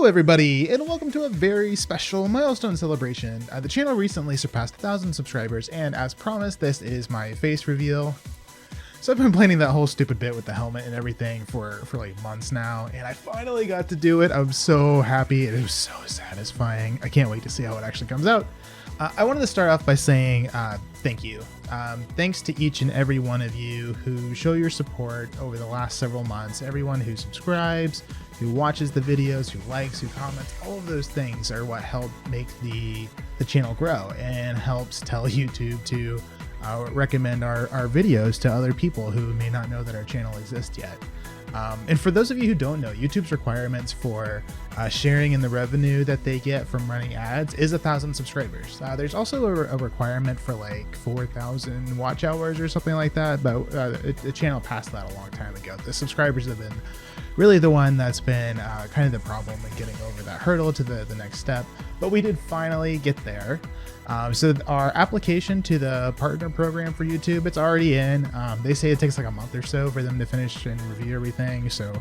Hello everybody, and welcome to a very special milestone celebration. The channel recently surpassed 1,000 subscribers, and as promised, this is my face reveal. So I've been planning that whole stupid bit with the helmet and everything for like months now, and I finally got to do it. I'm so happy. It was so satisfying. I can't wait to see how it actually comes out. I wanted to start off by saying thank you. Thanks to each and every one of you who show your support over the last several months. Everyone who subscribes, who watches the videos, who likes, who comments, all of those things are what help make the channel grow and helps tell YouTube to recommend our videos to other people who may not know that our channel exists yet. And for those of you who don't know, YouTube's requirements for sharing in the revenue that they get from running ads is 1,000 subscribers. There's also a requirement for like 4,000 watch hours or something like that, but the channel passed that a long time ago. The subscribers have been really the one that's been kind of the problem in getting over that hurdle to the next step, but we did finally get there. So our application to the partner program for YouTube, it's already in. They say it takes like a month or so for them to finish and review everything. So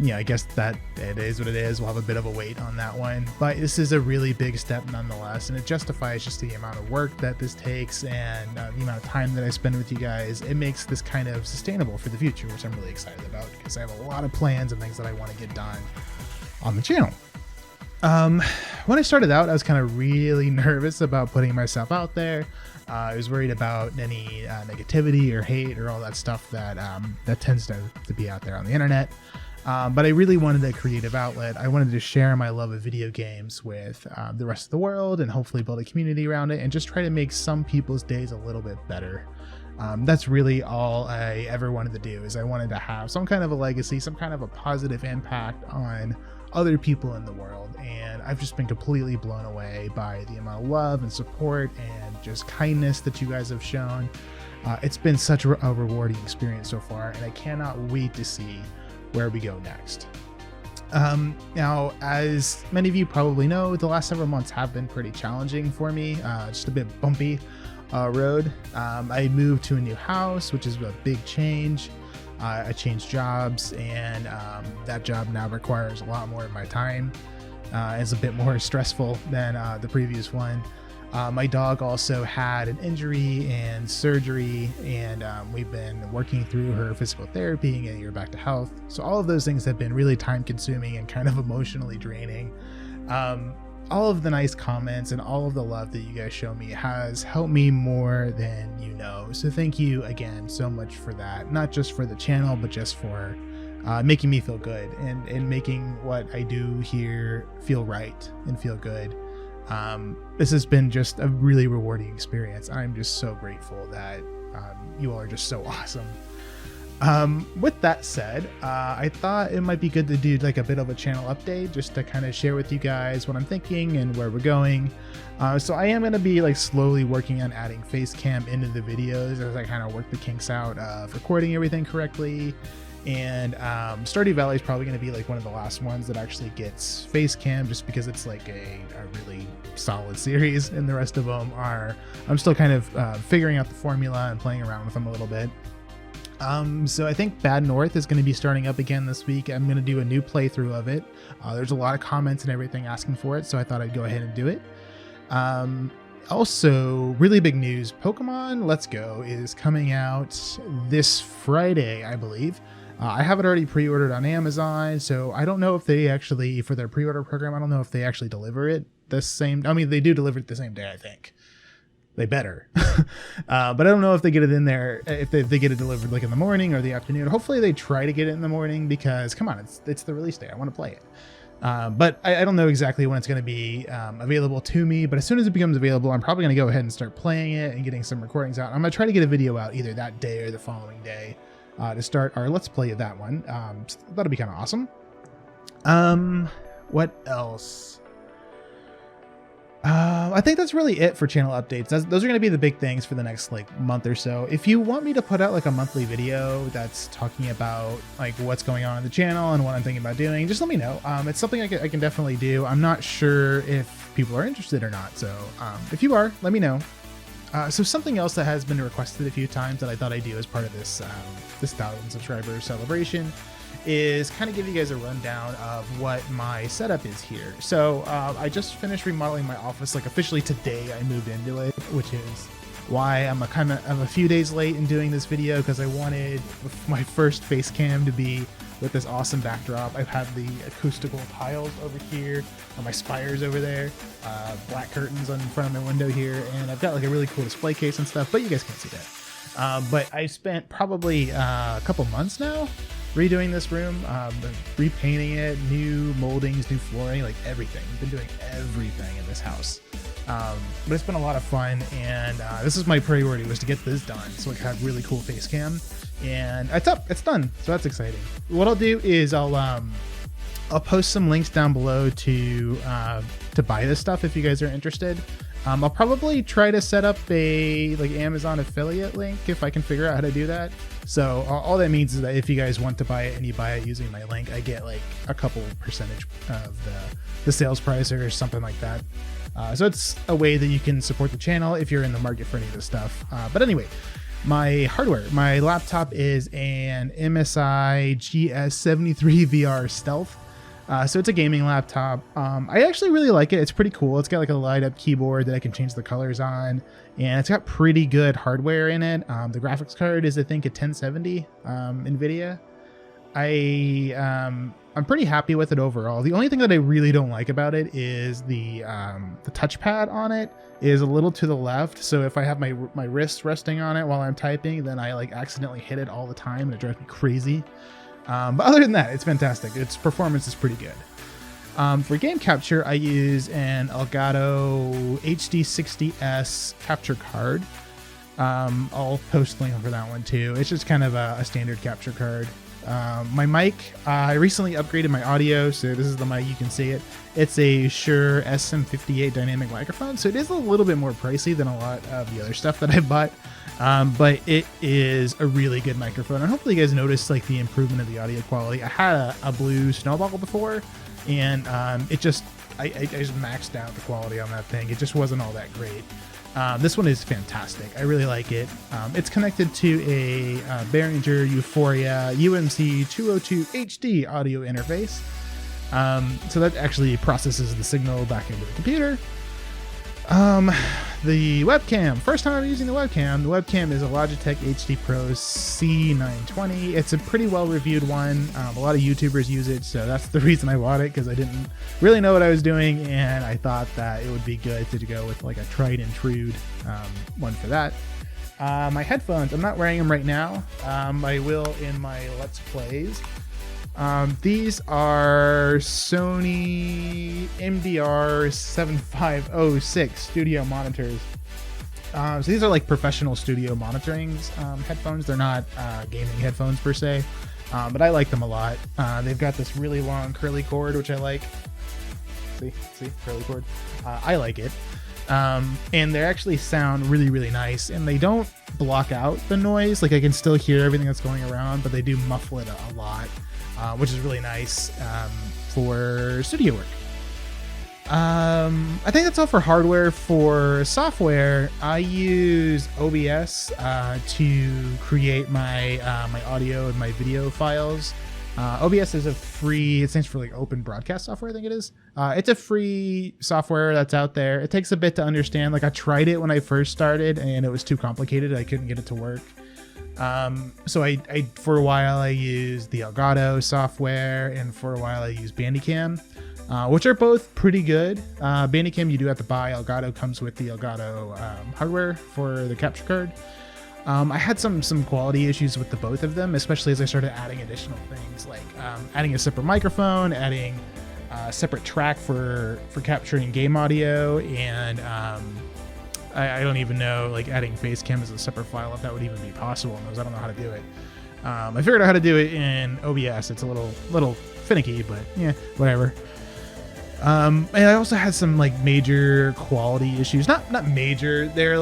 yeah, I guess that it is what it is. We'll have a bit of a wait on that one, but this is a really big step nonetheless, and it justifies just the amount of work that this takes and the amount of time that I spend with you guys. It makes this kind of sustainable for the future, which I'm really excited about because I have a lot of plans and things that I want to get done on the channel. When I started out, I was kind of really nervous about putting myself out there. I was worried about any negativity or hate or all that stuff that tends to be out there on the internet. But I really wanted a creative outlet. I wanted to share my love of video games with the rest of the world and hopefully build a community around it and just try to make some people's days a little bit better. That's really all I ever wanted to do, is I wanted to have some kind of a legacy, some kind of a positive impact on other people in the world, and I've just been completely blown away by the amount of love and support and just kindness that you guys have shown. It's been such a rewarding experience so far, and I cannot wait to see where we go next. Now, as many of you probably know, the last several months have been pretty challenging for me, just a bit bumpy road. I moved to a new house, which is a big change. I changed jobs, and that job now requires a lot more of my time. It's a bit more stressful than the previous one. My dog also had an injury and surgery, and we've been working through her physical therapy and getting her back to health. So all of those things have been really time consuming and kind of emotionally draining. All of the nice comments and all of the love that you guys show me has helped me more than you know. So thank you again so much for that. Not just for the channel, but just for making me feel good and making what I do here feel right and feel good. This has been just a really rewarding experience. I'm just so grateful that you all are just so awesome. With that said, I thought it might be good to do like a bit of a channel update just to kind of share with you guys what I'm thinking and where we're going. So I am going to be like slowly working on adding face cam into the videos as I kind of work the kinks out of recording everything correctly. And Stardew Valley is probably going to be like one of the last ones that actually gets face cam, just because it's like a really solid series, and the rest of them are, I'm still kind of figuring out the formula and playing around with them a little bit. So I think Bad North is going to be starting up again this week. I'm going to do a new playthrough of it. There's a lot of comments and everything asking for it, so I thought I'd go ahead and do it. Also, really big news, Pokemon Let's Go is coming out this Friday, I believe. I have it already pre-ordered on Amazon, so I don't know if they actually, for their pre-order program, I don't know if they actually deliver it the same, I mean, they do deliver it the same day, I think. They better. But I don't know if they get it in there, if they get it delivered like in the morning or the afternoon. Hopefully they try to get it in the morning, because come on, it's the release day. I want to play it. But I don't know exactly when it's going to be available to me, but as soon as it becomes available, I'm probably going to go ahead and start playing it and getting some recordings out. I'm going to try to get a video out either that day or the following day to start our Let's Play of that one. So that'll be kind of awesome. What else? I think that's really it for channel updates. Those are going to be the big things for the next like month or so. If you want me to put out like a monthly video that's talking about like what's going on in the channel and what I'm thinking about doing, just let me know. It's something I can definitely do. I'm not sure if people are interested or not, so if you are, let me know. So something else that has been requested a few times that I thought I'd do as part of this 1,000 subscriber celebration is kind of give you guys a rundown of what my setup is here. So I just finished remodeling my office, like officially today I moved into it, which is why I'm a few days late in doing this video, because I wanted my first face cam to be with this awesome backdrop. I have the acoustical tiles over here, my spires over there, black curtains on front of my window here, and I've got like a really cool display case and stuff, but you guys can't see that. But I spent probably a couple months now redoing this room, repainting it, new moldings, new flooring, like everything. I've been doing everything in this house. But it's been a lot of fun, and this is my priority, was to get this done so I could have really cool face cam. And it's up, it's done, so that's exciting. What I'll do is I'll post some links down below to buy this stuff if you guys are interested. I'll probably try to set up a like Amazon affiliate link if I can figure out how to do that. So all that means is that if you guys want to buy it and you buy it using my link, I get like a couple percentage of the sales price or something like that. So it's a way that you can support the channel if you're in the market for any of this stuff. But anyway, my hardware, my laptop is an MSI GS73 VR Stealth. So it's a gaming laptop. I actually really like it. It's pretty cool. It's got like a light up keyboard that I can change the colors on, and it's got pretty good hardware in it. The graphics card is, I think, a 1070 NVIDIA. I'm pretty happy with it overall. The only thing that I really don't like about it is the touchpad on it is a little to the left. So if I have my wrist resting on it while I'm typing, then I like accidentally hit it all the time, and it drives me crazy. But other than that, it's fantastic. Its performance is pretty good. For game capture, I use an Elgato HD60S capture card. I'll post a link for that one too. It's just kind of a standard capture card. My mic, I recently upgraded my audio, so this is the mic, you can see it. It's a Shure SM58 dynamic microphone, so it is a little bit more pricey than a lot of the other stuff that I bought. But it is a really good microphone, and hopefully you guys noticed like the improvement of the audio quality. I had a blue snowball before, and I just maxed out the quality on that thing. It just wasn't all that great. This one is fantastic. I really like it. It's connected to a Behringer Euphoria UMC 202 HD audio interface. So that actually processes the signal back into the computer. The webcam, first time I'm using the webcam. The webcam is a Logitech HD Pro C920. It's a pretty well reviewed one. A lot of YouTubers use it, so that's the reason I bought it, because I didn't really know what I was doing, and I thought that it would be good to go with like a tried and true one for that. My headphones, I'm not wearing them right now. I will in my Let's Plays. These are Sony MDR 7506 studio monitors. So these are like professional studio monitoring headphones. They're not gaming headphones per se, but I like them a lot. They've got this really long curly cord, which I like. See, curly cord. I like it. And they actually sound really, really nice, and they don't block out the noise. Like I can still hear everything that's going around, but they do muffle it a lot. Which is really nice for studio work. I think that's all for hardware. For software, I use OBS to create my my audio and my video files. OBS is a free, it stands for like Open Broadcast Software, I think it is. It's a free software that's out there. It takes a bit to understand. Like I tried it when I first started, and it was too complicated. I couldn't get it to work. So I for a while I used the Elgato software, and for a while I used Bandicam, which are both pretty good. Bandicam you do have to buy. Elgato comes with the Elgato hardware for the capture card. I had some quality issues with the both of them, especially as I started adding additional things like adding a separate microphone, adding a separate track for capturing game audio, and I don't even know, like adding face cam as a separate file, if that would even be possible, because I don't know how to do it. I figured out how to do it in OBS. It's a little finicky, but yeah, whatever. And I also had some like major quality issues. Not major. They're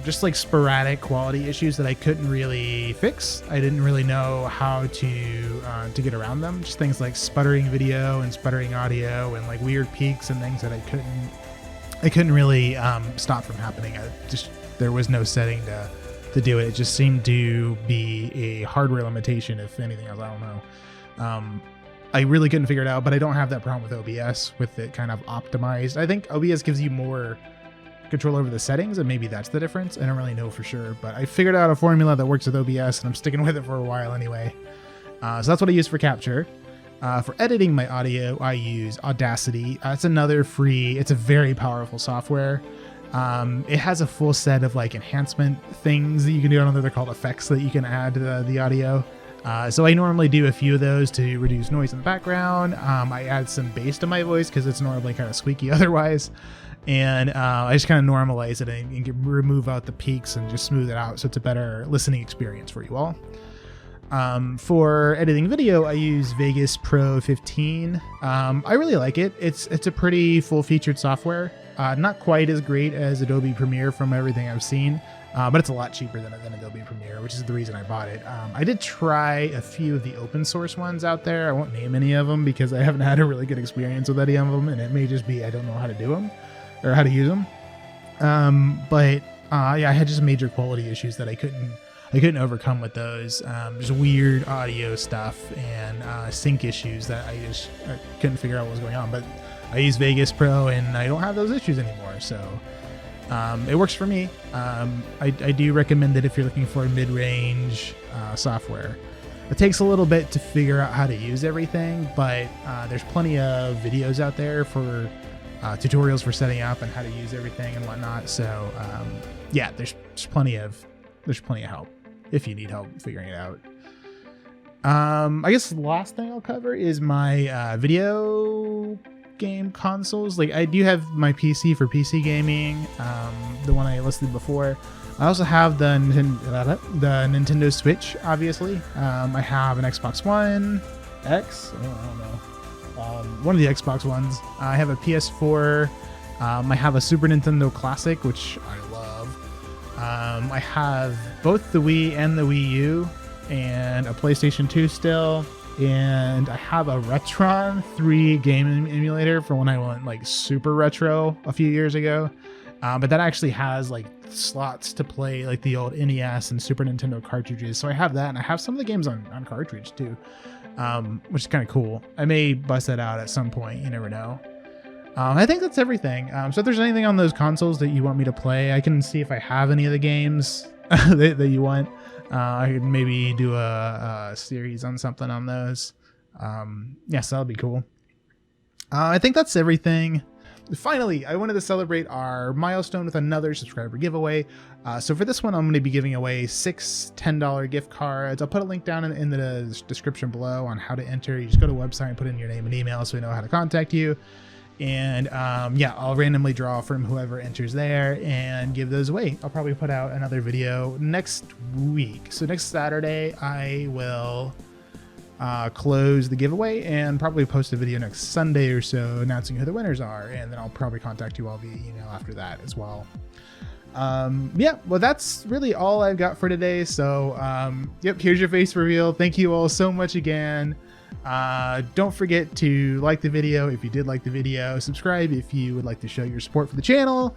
just like sporadic quality issues that I couldn't really fix. I didn't really know how to get around them. Just things like sputtering video and sputtering audio, and like weird peaks and things that I couldn't really stop from happening. There was no setting to to do it. It just seemed to be a hardware limitation, if anything else. I don't know. I really couldn't figure it out, but I don't have that problem with OBS, with it kind of optimized. I think OBS gives you more control over the settings, and maybe that's the difference. I don't really know for sure, but I figured out a formula that works with OBS, and I'm sticking with it for a while anyway. So that's what I use for capture. For editing my audio, I use Audacity. It's another free, it's a very powerful software. It has a full set of like enhancement things that you can do. I don't know, they're called effects that you can add to the audio. So I normally do a few of those to reduce noise in the background. I add some bass to my voice because it's normally kind of squeaky otherwise. And I just kind of normalize it and remove out the peaks and just smooth it out so it's a better listening experience for you all. For editing video, I use Vegas Pro 15. I really like it. It's a pretty full-featured software. Not quite as great as Adobe Premiere from everything I've seen, but it's a lot cheaper than Adobe Premiere, which is the reason I bought it. I did try a few of the open source ones out there. I won't name any of them because I haven't had a really good experience with any of them, and it may just be I don't know how to do them or how to use them. Yeah, I had just major quality issues that I couldn't overcome with those. Just weird audio stuff and sync issues that I couldn't figure out what was going on. But I use Vegas Pro and I don't have those issues anymore, so it works for me. I do recommend it if you're looking for a mid-range software. It takes a little bit to figure out how to use everything, but there's plenty of videos out there for tutorials for setting up and how to use everything and whatnot. So yeah, there's plenty of help if you need help figuring it out. I guess the last thing I'll cover is my video game consoles. Like, I do have my PC for PC gaming, the one I listed before. I also have the Nintendo Switch, obviously. I have an Xbox One X, I don't know, one of the Xbox ones. I have a PS4. I have a Super Nintendo Classic, which I love. I have both the Wii and the Wii U, and a PlayStation 2 still. And I have a Retron 3 game emulator for when I went like super retro a few years ago. But that actually has like slots to play like the old NES and Super Nintendo cartridges. So I have that, and I have some of the games on cartridge too, which is kind of cool. I may bust that out at some point. You never know. I think that's everything. So if there's anything on those consoles that you want me to play, I can see if I have any of the games that you want. I could maybe do a series on something on those. Yes, that'll be cool. I think that's everything. Finally, I wanted to celebrate our milestone with another subscriber giveaway. So for this one, I'm going to be giving away 6 $10 gift cards. I'll put a link down in the description below on how to enter. You just go to the website and put in your name and email so we know how to contact you. And yeah, I'll randomly draw from whoever enters there and give those away. I'll probably put out another video next week. So next Saturday, I will close the giveaway and probably post a video next Sunday or so announcing who the winners are. And then I'll probably contact you all via email after that as well. Yeah, well, that's really all I've got for today. So yep, here's your face reveal. Thank you all so much again. Don't forget to like the video if you did like the video, subscribe if you would like to show your support for the channel,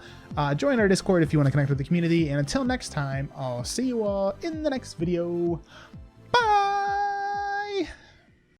join our Discord if you want to connect with the community, and until next time, I'll see you all in the next video. Bye!